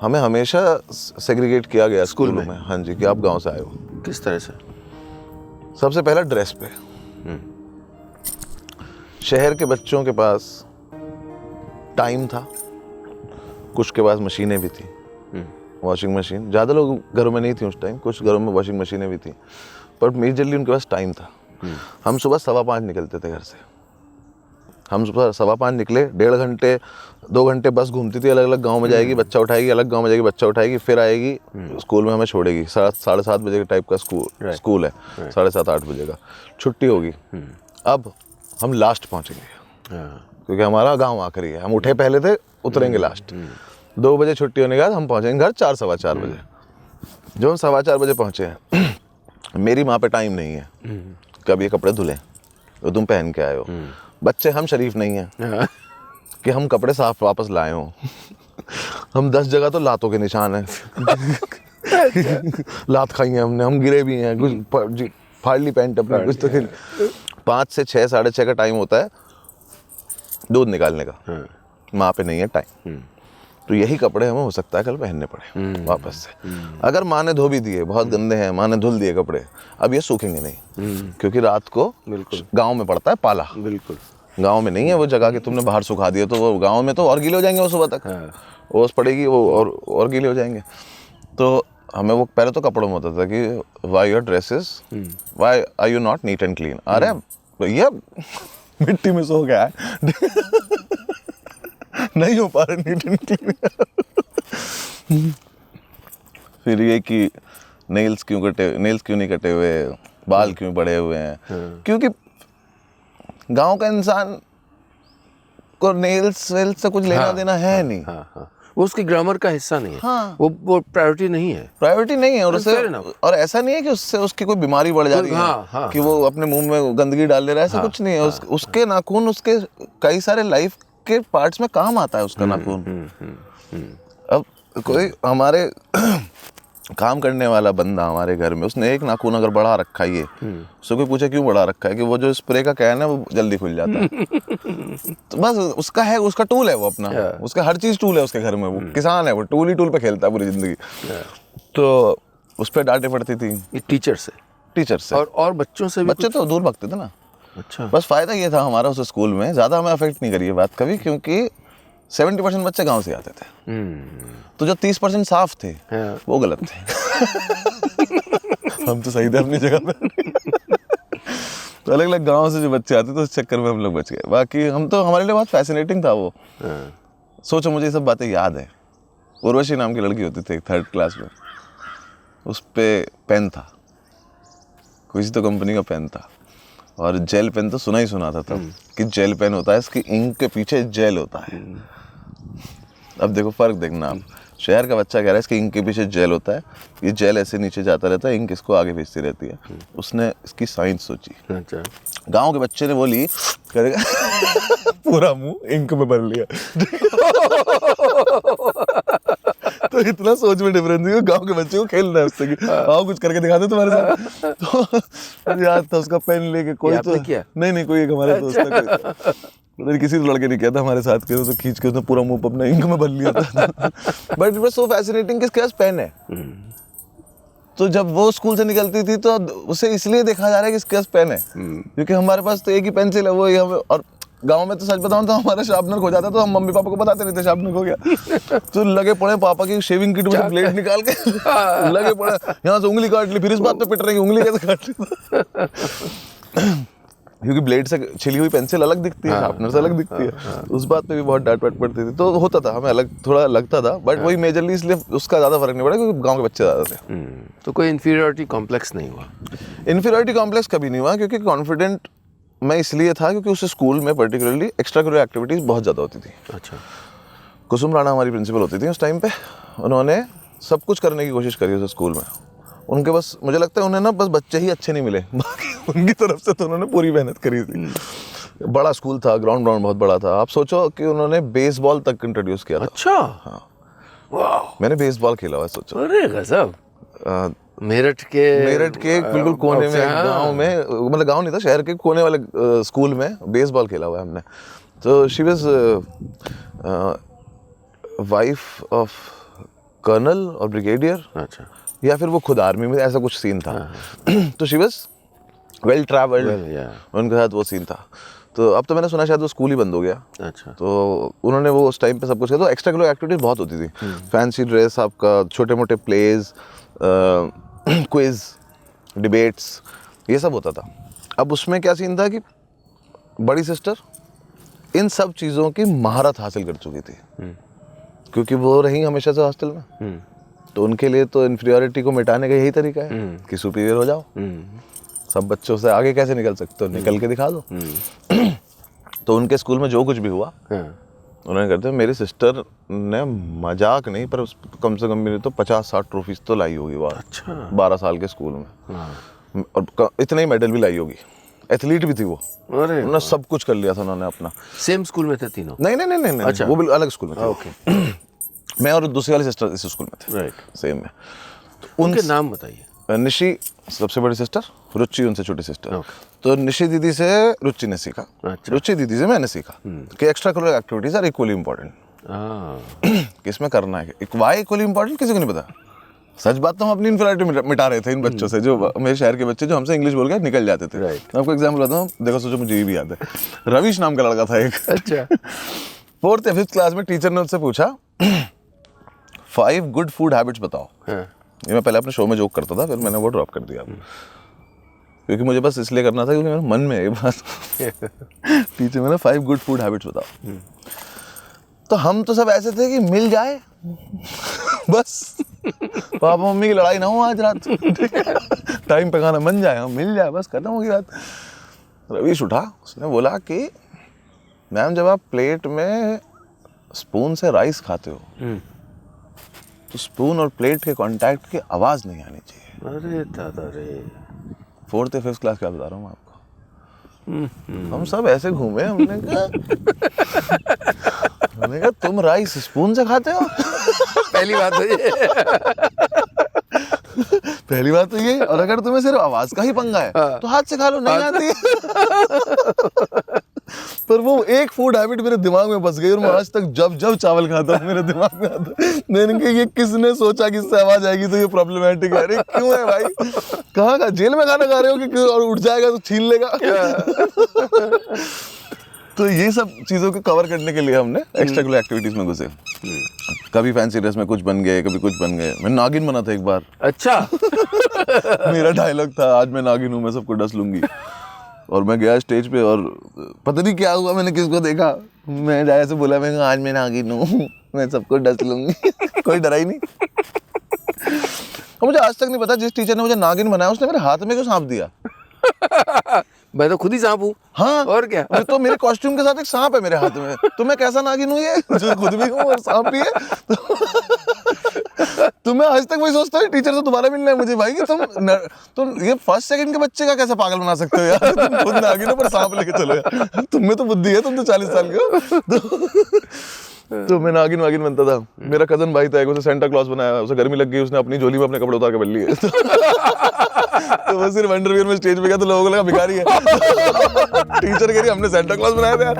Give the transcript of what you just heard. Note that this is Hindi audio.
हमें हमेशा सेग्रीगेट किया गया स्कूल में। हाँ जी, कि आप गांव से आए हो। किस तरह से? सबसे पहला ड्रेस पे। शहर के बच्चों के पास टाइम था, कुछ के पास मशीनें भी थी, वॉशिंग मशीन। ज़्यादा लोग घरों में नहीं थी उस टाइम, कुछ घरों में वॉशिंग मशीनें भी थी, पर मेजरली उनके पास टाइम था। हम सुबह 5:15 निकलते थे घर से। हम सुबह 5:15 निकले, 1.5 घंटे 2 घंटे बस घूमती थी, अलग अलग गांव में जाएगी, बच्चा उठाएगी, अलग गांव में जाएगी, बच्चा उठाएगी, फिर आएगी स्कूल में हमें छोड़ेगी। 7:30 बजे के टाइप का स्कूल है, 7:30-8 बजे का छुट्टी होगी। अब हम लास्ट पहुँचेंगे क्योंकि हमारा गाँव आखिरी है। हम उठे पहले थे, उतरेंगे लास्ट। 2 बजे छुट्टी होने के बाद हम पहुँचेंगे घर 4, 4:15 बजे। जब हम 4:15 बजे पहुँचे हैं, मेरी माँ पे टाइम नहीं है कब ये कपड़े धुलें तो तुम पहन के आए हो। बच्चे हम शरीफ नहीं हैं कि हम कपड़े साफ वापस लाए हों। हम 10 जगह तो लातों के निशान हैं। लात खाई है हमने, हम गिरे भी हैं, कुछ फाड़ ली पैंट अपनी, कुछ तो 5 से 6, 6:30 का टाइम होता है दूध निकालने का। माँ पे नहीं है टाइम, तो यही कपड़े हमें हो सकता है कल पहनने पड़े वापस से। अगर माँ ने धो भी दिए, बहुत गंदे हैं, माँ ने धुल दिए कपड़े, अब ये सूखेंगे नहीं क्योंकि रात को गांव में पड़ता है पाला। बिल्कुल, गांव में नहीं है वो जगह कि तुमने बाहर सुखा दिया तो वो गांव में तो और गीले हो जाएंगे वो सुबह तक। ओस पड़ेगी वो और गीले हो जाएंगे। तो हमें वो पहले तो कपड़ों में होता था कि why your dresses, why are you not neat and clean. अरे भैया मिट्टी में सो गया है नहीं हो पा रहे नीट एंड क्लीन। फिर ये कि नेल्स क्यों नहीं कटे हुए, बाल क्यों बड़े हुए हैं, क्योंकि गांव का इंसान को नेल्स वेल्स से कुछ लेना देना है नहीं। वो उसकी ग्रामर का हिस्सा नहीं है। वो प्रायोरिटी नहीं है। और उससे और ऐसा नहीं है कि उससे उसकी कोई बीमारी बढ़ जा रही है कि वो अपने मुंह में गंदगी डाल ले रहा है, ऐसा कुछ नहीं है। उसके नाखून उसके कई सारे लाइफ के पार्ट्स में काम आता है उसका नाखून। अब कोई हमारे काम करने वाला बंदा हमारे घर में, उसने एक नाखून अगर बढ़ा रखा है, उससे कोई पूछे क्यों बढ़ा रखा है, कि वो जो स्प्रे का कैन है वो जल्दी खुल जाता है। तो बस उसका है, उसका टूल है वो अपना, उसका हर चीज टूल है उसके घर में। वो किसान है, वो टूल ही टूल पे खेलता है पूरी जिंदगी। तो उस पर डांटे पड़ती थी टीचर से और बच्चों से भी। बच्चे तो दूर भागते थे ना। अच्छा, बस फायदा ये था हमारा उस स्कूल में, ज्यादा हमें अफेक्ट नहीं करी ये बात कभी, क्योंकि 70% बच्चे गांव से आते थे। तो जो 30% साफ थे वो गलत थे। हम तो सही थे अपनी जगह पे। तो अलग अलग गांव से जो बच्चे आते थे उस चक्कर में हम लोग बच गए। बाकी हम तो, हमारे लिए बहुत फैसिनेटिंग था वो। सोचो मुझे ये सब बातें याद है। उर्वशी नाम की लड़की होती थी 3rd क्लास में, उस पे पेन था, किसी तो कंपनी का पेन था, और जेल पेन तो सुना ही सुना था तब कि जेल पेन होता है, इसकी इंक के पीछे जेल होता है। अब देखो फर्क देखना आप, शहर का बच्चा कह रहा है इसकी इंक के पीछे जेल होता है, ये जेल ऐसे नीचे जाता रहता है, इंक इसको आगे भेजती रहती है। उसने इसकी साइंस सोची। अच्छा, गांव के बच्चे ने बोली करेगा पूरा मुंह इंक में भर लिया। तो इतना सोच में डिफरेंस है, गांव के बच्चे को खेलना है उससे कि आओ कुछ करके दिखा दो तुम्हारे साथ। तो याद था उसका पेन लेके, कोई तो किया? नहीं कोई एक हमारे दोस्त था, कोई किसी लड़के ने किया था हमारे साथ के, तो खींच के उसने पूरा मुंह अपना इंक में भर लिया था। But it was so fascinating कि इसके पास पेन है। तो जब वो स्कूल से निकलती थी तो उसे इसलिए देखा जा रहा है कि इसके पास पेन है, क्योंकि हमारे पास तो एक ही पेंसिल है, वो ही हमें। और गांव में तो सच बताऊं तो हमारा शार्पनर खो जाता तो हम मम्मी पापा को बताते नहीं थे शार्पनर खो गया। तो लगे पड़े पापा की शेविंग किट में ब्लेड निकाल के लगे पड़े, यहाँ से उंगली काट ली, फिर इस बात पे पिट रहे हैं उंगली कैसे काट ली। क्योंकि ब्लेड से छिली हुई पेंसिल अलग दिखती है, शार्पनर से अलग दिखती है। उस बात पे भी बहुत डांट वाट पड़ती थी। तो होता था हमें अलग थोड़ा लगता था, बट वही मेजरली इसलिए उसका ज़्यादा फर्क नहीं पड़ा क्योंकि गांव के बच्चे ज़्यादा थे। तो कोई इन्फीरियरिटी कॉम्प्लेक्स नहीं हुआ? इन्फीरियरिटी कॉम्प्लेक्स कभी नहीं हुआ, क्योंकि कॉन्फिडेंट मैं इसलिए था क्योंकि उस स्कूल में पर्टिकुलरली एक्स्ट्रा करिकुलर एक्टिविटीज़ बहुत ज़्यादा होती थी। अच्छा, कुसुम राणा हमारी प्रिंसिपल होती थी उस टाइम पे। उन्होंने सब कुछ करने की कोशिश करी उस स्कूल में। उनके बस, मुझे लगता है उन्हें ना बस बच्चे ही अच्छे नहीं मिले, बाकी उनकी तरफ से तो उन्होंने पूरी मेहनत करी थी। बड़ा स्कूल था, ग्राउंड बहुत बड़ा था। आप सोचो कि उन्होंने बेसबॉल तक इंट्रोड्यूस किया था। अच्छा, हाँ, वाह, मैंने बेसबॉल खेला हुआ है, सोचो। अरे गजब। मेरठ के बिल्कुल कोने में गांव में, मतलब गांव नहीं था, शहर के कोने वाले स्कूल में बेसबॉल खेला हुआ है हमने। तो she was wife of colonel और ब्रिगेडियर, अच्छा, या फिर वो खुद आर्मी में, ऐसा कुछ सीन था। तो शी वाज वेल ट्रैवल्ड, उनके साथ वो सीन था। तो अब तो मैंने सुना शायद वो स्कूल ही बंद हो गया। अच्छा, तो उन्होंने वो उस टाइम पे सब कुछ किया। तो एक्स्ट्रा करिकुलर एक्टिविटीज बहुत होती थी, फैंसी ड्रेस आपका, छोटे मोटे प्लेज, क्विज, डिबेट्स, ये सब होता था। अब उसमें क्या सीन था कि बड़ी सिस्टर इन सब चीज़ों की महारत हासिल कर चुकी थी, क्योंकि वो रही हमेशा से हॉस्टल में। तो उनके लिए तो इन्फीरियरिटी को मिटाने का यही तरीका है कि सुपीरियर हो जाओ, सब बच्चों से आगे कैसे निकल सकते हो, निकल के दिखा दो। तो उनके स्कूल में जो कुछ भी हुआ उन्होंने करते, मेरी सिस्टर ने मजाक नहीं पर कम से कम मेरे तो 50-60 ट्रॉफीज तो लाई होगी बाहर। अच्छा, 12 साल के स्कूल में, और इतने ही मेडल भी लाई होगी। एथलीट भी थी वो, अरे उन्होंने सब कुछ कर लिया था उन्होंने अपना। सेम स्कूल में थे तीनों? नहीं, अच्छा, वो बिल्कुल अलग स्कूल में थे। ओके। मैं और दूसरी वाली सिस्टर इस स्कूल में थे, राइट। सेम में। तो उनके नाम बताइए। निशी सबसे बड़ी सिस्टर, रुचि उनसे छोटी सिस्टर। तो निशी दीदी से रुचि ने सीखा, रुचि दीदी से मैंने सीखा कि extra curricular activities are equally important. किसमें करना है, वाई इक्वली इंपॉर्टेंट किसी को नहीं पता। सच बात तो हम अपनी इन्फीरियरिटी मिटा रहे थे इन बच्चों से, जो मेरे शहर के बच्चे जो हमसे इंग्लिश बोल के निकल जाते थे। मैं आपको एग्जाम्पल बताता हूँ, देखो सोचो, मुझे ये भी याद है। रवीश नाम का लड़का था एक, अच्छा, 4th या 5th क्लास में टीचर ने उससे पूछा 5 गुड फूड हैबिट्स बताओ। ये मैं पहले अपने शो में जोक करता था, फिर मैंने वो ड्रॉप कर दिया, क्योंकि मुझे बस इसलिए करना था क्योंकि मेरे मन में एक बात टीचर मैंने 5 गुड फूड हैबिट्स बताओ। तो हम तो सब ऐसे थे कि मिल जाए बस, पापा मम्मी की लड़ाई ना हो आज रात, टाइम पे खाना बन जाए, हम मिल जाए, बस खत्म होगी रात। रवीश उठा, उसने बोला कि मैम जब आप प्लेट में स्पून से राइस खाते हो तो स्पून और प्लेट के कांटेक्ट की आवाज नहीं आनी चाहिए। अरे दादा रे, 4th या 5th क्लास का बता रहा हूँ मैं आपको। हम सब ऐसे घूमे, हमने कहा तुम राइस स्पून से खाते हो? पहली बात तो ये पहली बात तो ये, और अगर तुम्हें सिर्फ आवाज का ही पंगा है तो हाथ से खा लो, नहीं आती। पर वो एक फूड हैबिट मेरे दिमाग में बस गई, और मैं आज तक जब जब चावल खाता हूँ मेरे दिमाग में आता है, मैंने कहा ये किसने सोचा कि इससे आवाज आएगी तो ये प्रॉब्लमेटिक है। अरे क्यों है भाई, कहाँ का जेल में खाना खा रहे हो कि और उठ जाएगा तो छीन लेगा। तो ये सब चीज़ों को कवर करने के लिए हमने एक्स्ट्रा करिकुलर एक्टिविटीज में घुसे। कभी फैंसी ड्रेस में कुछ बन गए, कभी कुछ बन गए। मैं नागिन बना था एक बार। अच्छा मेरा डायलॉग था, आज मैं नागिन हूँ, मैं सबको डस लूंगी। और मैं गया स्टेज पे, और पता नहीं क्या हुआ, मैंने किसको देखा, मैं जाया से बोला, मैं आज मैं नागिन हूँ, मैं सबको डस लूंगी। कोई डरा ही नहीं। और मुझे आज तक नहीं पता जिस टीचर ने मुझे नागिन बनाया उसने मेरे हाथ में क्यों सांप दिया। मैं तो खुद ही सांप हूँ। हाँ, और क्या, तो मेरे कॉस्ट्यूम के साथ एक सांप है मेरे हाथ में, तो मैं कैसा नागिन हूँ ये, जो खुद भी हूँ और सांप भी है। तो मैं आज तक वही सोचता हूँ टीचर से दोबारा मिलना है मुझे भाई, कि तुम ये 1st 2nd के बच्चे का कैसे पागल बना सकते हो यार, तुम खुद नागिन हो पर सांप लेके चलो यार, तुम में तो बुद्धि है, तुम तो 40 साल के हो। तो मैं नागिन वागिन बनता था। मेरा कजन भाई था एक, उसे सेंटा क्लॉज बनाया, उसे गर्मी लग गई, उसने अपनी झोली में अपने कपड़े उतार के बन लिए। तो वो सिर्फ अंडरवियर में स्टेज पे गया तो लोगों को लगा भिखारी है। टीचर कह रही हमने सेंटा क्लॉज बनाया था यार।